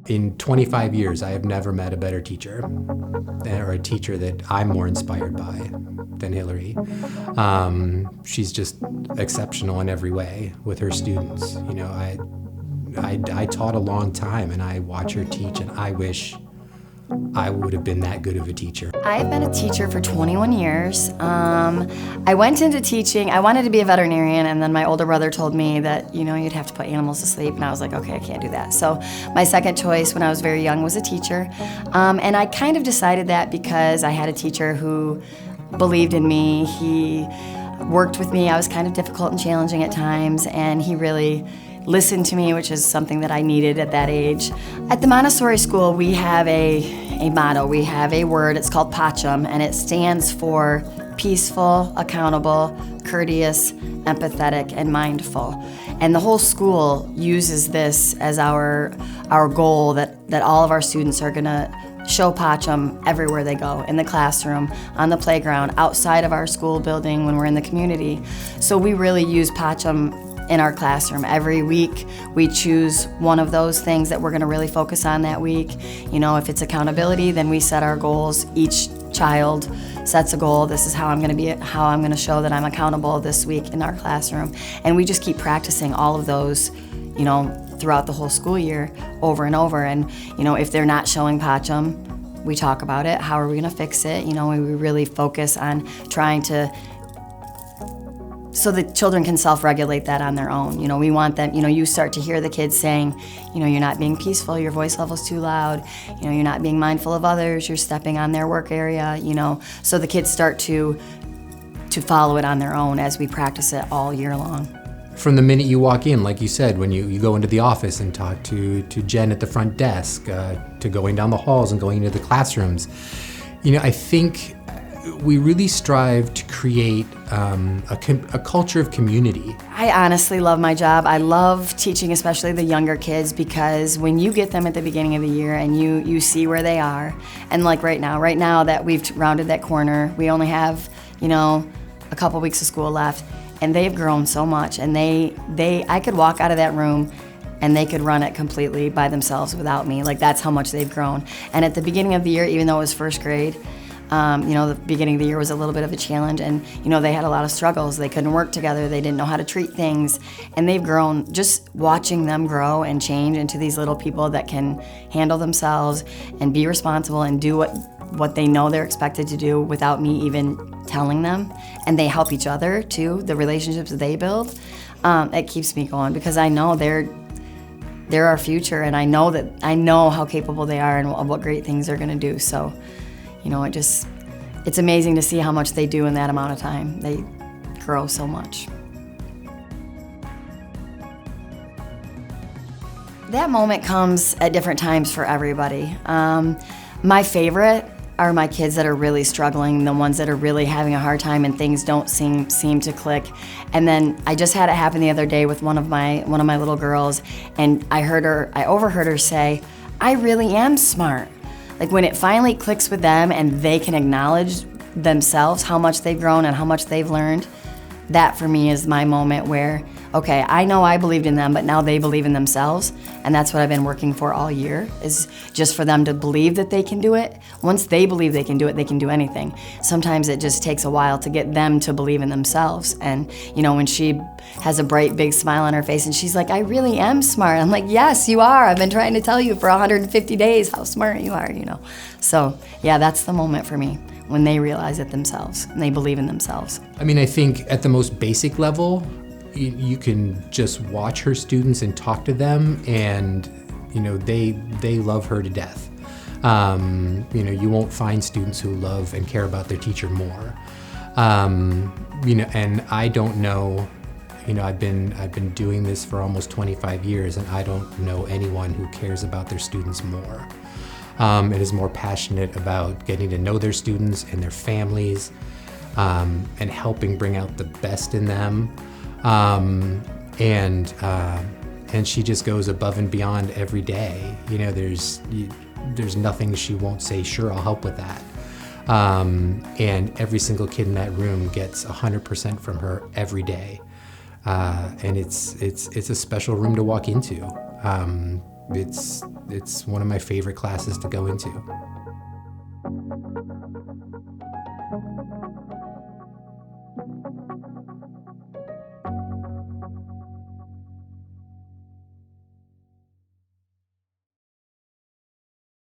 In 25 years, I have never met a better teacher, or a teacher that I'm more inspired by than Hilary. She's just exceptional in every way with her students. You know, I taught a long time, and I watch her teach, and I wish I would have been that good of a teacher. I've been a teacher for 21 years. I went into teaching, I wanted to be a veterinarian, and then my older brother told me that, you know, you'd have to put animals to sleep, and I was like, okay, I can't do that. So my second choice when I was very young was a teacher. And I kind of decided that because I had a teacher who believed in me. He worked with me. I was kind of difficult and challenging at times, and he really listened to me, which is something that I needed at that age. At the Montessori school, we have a motto. We have a word, it's called PACHM, and it stands for peaceful, accountable, courteous, empathetic, and mindful. And the whole school uses this as our goal that all of our students are gonna show PACHM everywhere they go, in the classroom, on the playground, outside of our school building when we're in the community. So we really use PACHM in our classroom. Every week we choose one of those things that we're gonna really focus on that week. You know, if it's accountability, then we set our goals. Each child sets a goal. This is how I'm gonna show that I'm accountable this week in our classroom. And we just keep practicing all of those, you know, throughout the whole school year, over and over. And, you know, if they're not showing PACHM, we talk about it. How are we gonna fix it? You know, we really focus on trying to, so the children can self-regulate that on their own. You know, we want them, you know, you start to hear the kids saying, you know, you're not being peaceful, your voice level's too loud, you know, you're not being mindful of others, you're stepping on their work area, you know. So the kids start to follow it on their own as we practice it all year long. From the minute you walk in, like you said, when you go into the office and talk to Jen at the front desk, to going down the halls and going into the classrooms, you know, I think we really strive to create a culture of community. I honestly love my job. I love teaching, especially the younger kids, because when you get them at the beginning of the year and you see where they are, and like right now that we've rounded that corner, we only have, you know, a couple weeks of school left, and they've grown so much, and I could walk out of that room and they could run it completely by themselves without me. Like, that's how much they've grown. And at the beginning of the year, even though it was first grade, you know, the beginning of the year was a little bit of a challenge, and, you know, they had a lot of struggles. They couldn't work together, they didn't know how to treat things, and they've grown. Just watching them grow and change into these little people that can handle themselves and be responsible and do what they know they're expected to do without me even telling them, and they help each other too, the relationships that they build, it keeps me going, because I know they're our future, and I know how capable they are and what great things they're gonna do. So, you know, it's amazing to see how much they do in that amount of time. They grow so much. That moment comes at different times for everybody. My favorite are my kids that are really struggling, the ones that are really having a hard time and things don't seem to click. And then I just had it happen the other day with one of my little girls, and I overheard her say, "I really am smart." Like, when it finally clicks with them and they can acknowledge themselves how much they've grown and how much they've learned, that for me is my moment where, okay, I know I believed in them, but now they believe in themselves. And that's what I've been working for all year, is just for them to believe that they can do it. Once they believe they can do it, they can do anything. Sometimes it just takes a while to get them to believe in themselves. And, you know, when she has a bright, big smile on her face and she's like, "I really am smart." I'm like, "Yes, you are. I've been trying to tell you for 150 days how smart you are," you know. So, yeah, that's the moment for me, when they realize it themselves and they believe in themselves. I mean, I think at the most basic level, you can just watch her students and talk to them, and, you know, they love her to death. You know, you won't find students who love and care about their teacher more. You know, and I don't know, you know, I've been doing this for almost 25 years, and I don't know anyone who cares about their students more. And is more passionate about getting to know their students and their families, and helping bring out the best in them. And she just goes above and beyond every day. You know, there's nothing she won't say, "Sure, I'll help with that." And every single kid in that room gets 100% from her every day. and it's a special room to walk into. It's one of my favorite classes to go into.